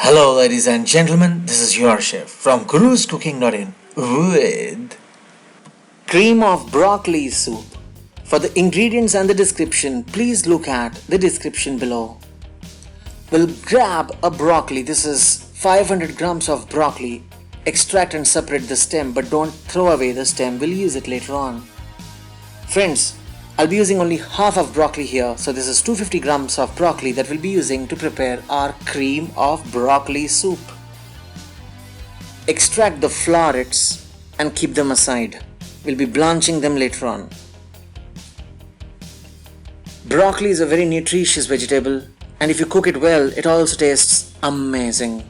Hello ladies and gentlemen, this is your chef from Guru's Cooking.in with Cream of broccoli soup. For the ingredients and the description, please look at the description below. We'll grab a broccoli. This is 500 grams of broccoli. Extract and separate the stem, but don't throw away the stem. We'll use it later on. Friends, I'll be using only half of broccoli here, so this is 250 grams of broccoli that we'll be using to prepare our cream of broccoli soup. Extract the florets and keep them aside. We'll be blanching them later on. Broccoli is a very nutritious vegetable, and if you cook it well, it also tastes amazing.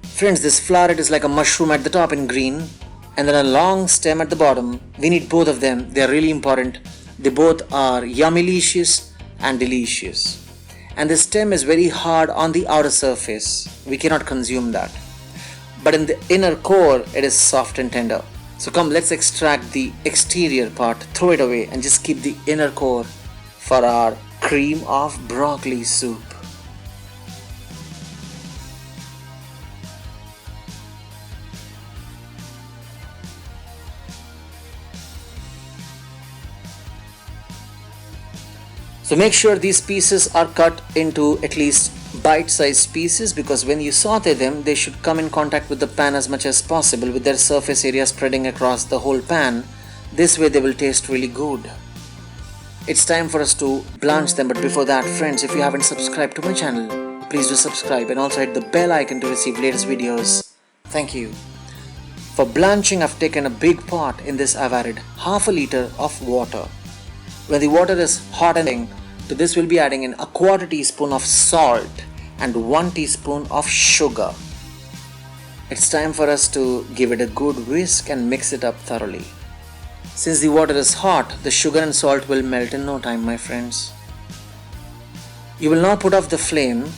Friends, this floret is like a mushroom at the top in green, and then a long stem at the bottom. We need both of them. They are really important. They both are yummylicious and delicious. And the stem is very hard on the outer surface. We cannot consume that. But in the inner core, it is soft and tender. So come, let's extract the exterior part, throw it away, and just keep the inner core for our cream of broccoli soup. So make sure these pieces are cut into at least bite-sized pieces, because when you saute them, they should come in contact with the pan as much as possible, with their surface area spreading across the whole pan. This way they will taste really good. It's time for us to blanch them, but before that, friends, if you haven't subscribed to my channel, please do subscribe and also hit the bell icon to receive latest videos. Thank you. For blanching, I've taken a big pot. In this I've added half a liter of water. When the water is hot and to this we'll be adding in a quarter teaspoon of salt and 1 teaspoon of sugar. It's time for us to give it a good whisk and mix it up thoroughly. Since the water is hot, the sugar and salt will melt in no time, my friends. You will now put off the flame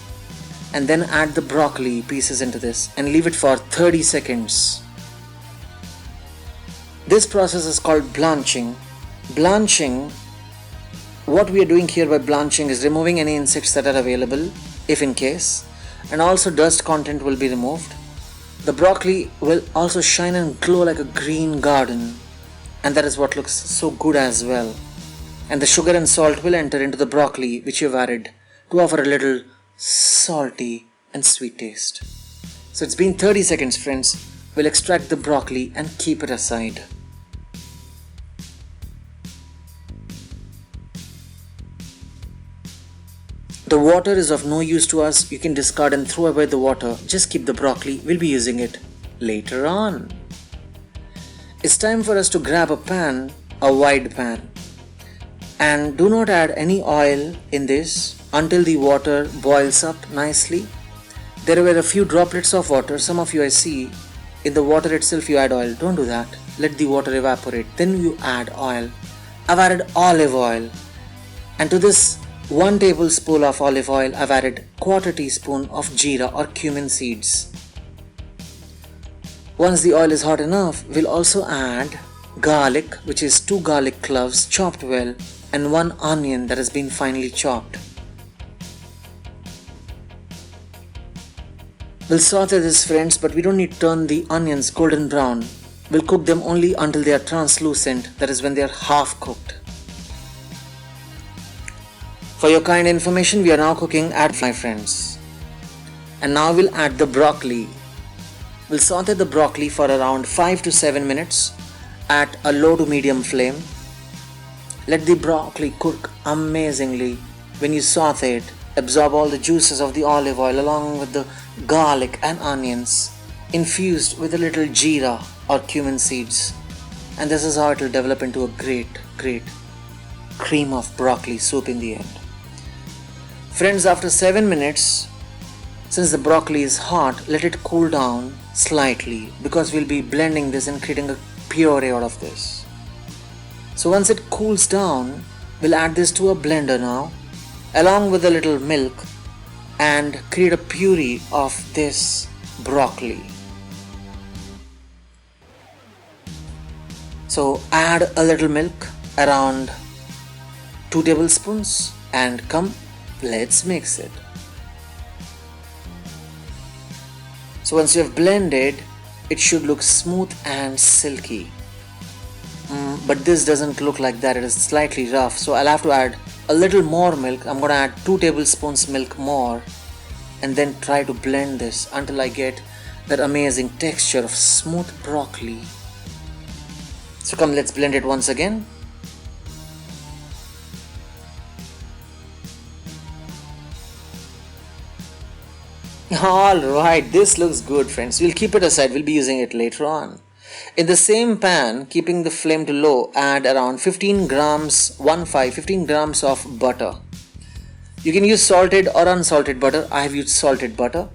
and then add the broccoli pieces into this and leave it for 30 seconds. This process is called blanching. Blanching, what we are doing here by blanching is removing any insects that are available, if in case, and also dust content will be removed. The broccoli will also shine and glow like a green garden, and that is what looks so good as well. And the sugar and salt will enter into the broccoli which you've added to offer a little salty and sweet taste. So it's been 30 seconds, friends. We'll extract the broccoli and keep it aside. The water is of no use to us. You can discard and throw away the water. Just keep the broccoli. We'll be using it later on. It's time for us to grab a pan, a wide pan. And do not add any oil in this until the water boils up nicely. There were a few droplets of water. Some of you I see in the water itself you add oil. Don't do that. Let the water evaporate. Then you add oil. I've added olive oil. And to this 1 tablespoon of olive oil, I've added quarter teaspoon of Jeera or cumin seeds. Once the oil is hot enough, we'll also add garlic, which is 2 garlic cloves chopped well, and 1 onion that has been finely chopped. We'll saute this, friends, but we don't need to turn the onions golden brown. We'll cook them only until they are translucent, that is when they are half cooked. For your kind information, we are now cooking at my friends. And now we'll add the broccoli. We'll saute the broccoli for around 5 to 7 minutes at a low to medium flame. Let the broccoli cook amazingly. When you saute it, absorb all the juices of the olive oil along with the garlic and onions, infused with a little jeera or cumin seeds. And this is how it will develop into a great cream of broccoli soup in the end. Friends, after 7 minutes, since the broccoli is hot, let it cool down slightly, because we'll be blending this and creating a puree out of this. So once it cools down, we'll add this to a blender now, along with a little milk, and create a puree of this broccoli. So add a little milk, around 2 tablespoons, and come, let's mix it. So once you have blended, it should look smooth and silky. But this doesn't look like that, it is slightly rough. So I'll have to add a little more milk. I'm gonna add 2 tablespoons milk more, and then try to blend this until I get that amazing texture of smooth broccoli. So come, let's blend it once again. Alright, this looks good, friends. We'll keep it aside, we'll be using it later on. In the same pan, keeping the flame to low, add around 15 grams of butter. You can use salted or unsalted butter. I have used salted butter.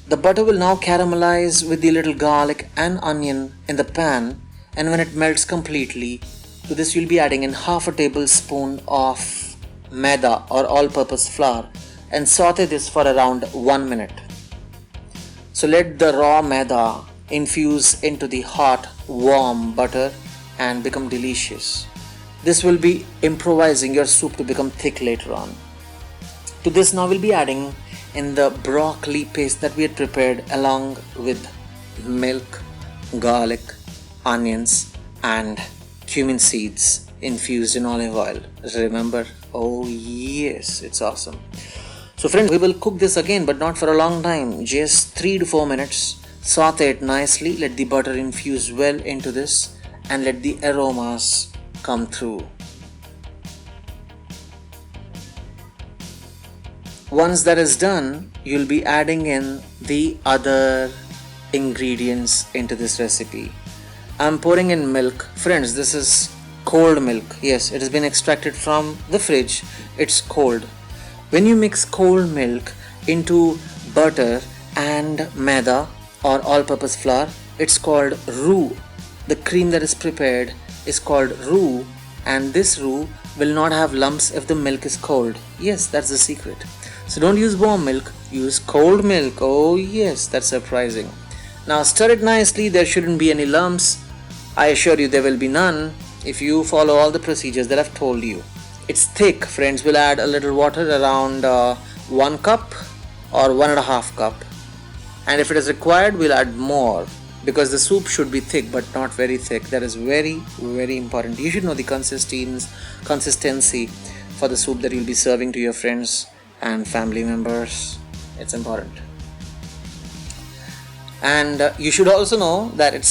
The butter will now caramelize with the little garlic and onion in the pan, and when it melts completely, to this you'll be adding in half a tablespoon of maida or all-purpose flour and saute this for around 1 minute. So let the raw maida infuse into the hot, warm butter and become delicious. This will be improvising your soup to become thick later on. To this now we'll be adding in the broccoli paste that we had prepared along with milk, garlic, onions and cumin seeds infused in olive oil. Remember? Oh yes, it's awesome. So friends, we will cook this again, but not for a long time, just 3 to 4 minutes. Saute it nicely, let the butter infuse well into this and let the aromas come through. Once that is done, you'll be adding in the other ingredients into this recipe. I'm pouring in milk. Friends, this is cold milk. Yes, it has been extracted from the fridge. It's cold. When you mix cold milk into butter and maida or all-purpose flour, it's called roux. The cream that is prepared is called roux, and this roux will not have lumps if the milk is cold. Yes, that's the secret. So don't use warm milk, use cold milk. Oh yes, that's surprising. Now stir it nicely, there shouldn't be any lumps. I assure you there will be none if you follow all the procedures that I've told you. It's thick, friends. We'll add a little water, around 1 cup or 1.5 cup. And if it is required, we'll add more, because the soup should be thick but not very thick. That is very, very important. You should know the consistency for the soup that you'll be serving to your friends and family members. It's important. And you should also know that it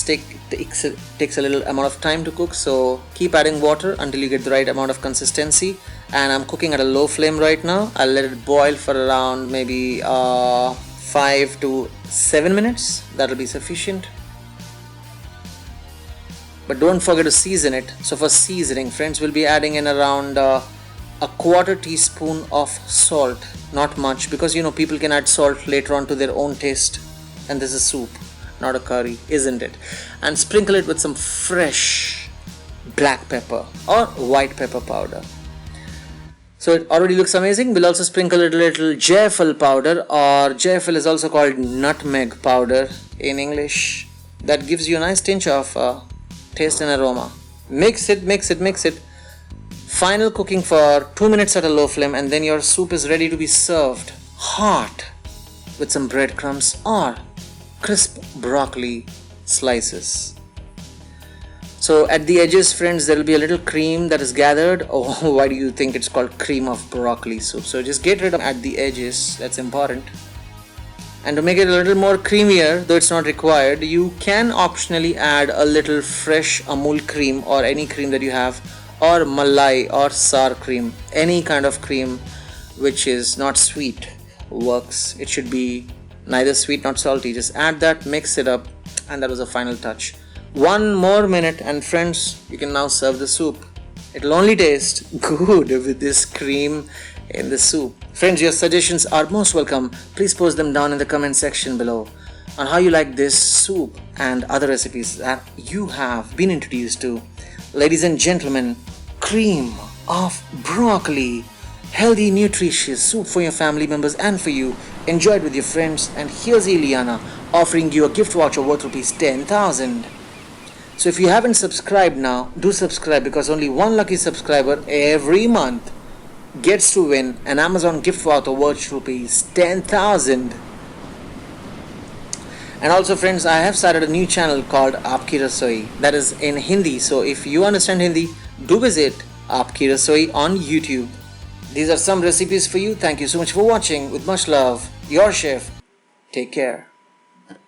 takes a little amount of time to cook, so keep adding water until you get the right amount of consistency. And I'm cooking at a low flame right now. I'll let it boil for around maybe 5 to 7 minutes. That'll be sufficient. But don't forget to season it. So for seasoning, friends, we'll be adding in around a 1/4 teaspoon of salt. Not much, because people can add salt later on to their own taste. And this is soup, not a curry, isn't it? And sprinkle it with some fresh black pepper or white pepper powder. So it already looks amazing. We'll also sprinkle a little Jeera powder, or Jeera is also called nutmeg powder in English. That gives you a nice tinge of taste and aroma. Mix it. Final cooking for 2 minutes at a low flame, and then your soup is ready to be served hot with some breadcrumbs or crisp broccoli slices. So at the edges, friends, there will be a little cream that is gathered. Oh, why do you think it's called cream of broccoli soup? So just get rid of at the edges. That's important. And to make it a little more creamier, though it's not required, you can optionally add a little fresh Amul cream or any cream that you have, or malai or sour cream. Any kind of cream which is not sweet works. It should be neither sweet nor salty. Just add that, mix it up, and that was the final touch. 1 more minute, and friends, you can now serve the soup. It'll only taste good with this cream in the soup. Friends, your suggestions are most welcome. Please post them down in the comment section below on how you like this soup and other recipes that you have been introduced to. Ladies and gentlemen, cream of broccoli, healthy, nutritious soup for your family members and for you. Enjoy it with your friends. And here's Ileana offering you a gift voucher worth rupees 10,000. So if you haven't subscribed now, do subscribe, because only one lucky subscriber every month gets to win an Amazon gift voucher worth rupees 10,000. And also friends, I have started a new channel called Aapki Rasoi, that is in Hindi. So if you understand Hindi, do visit Aapki Rasoi on YouTube. These are some recipes for you. Thank you so much for watching. With much love, your chef. Take care.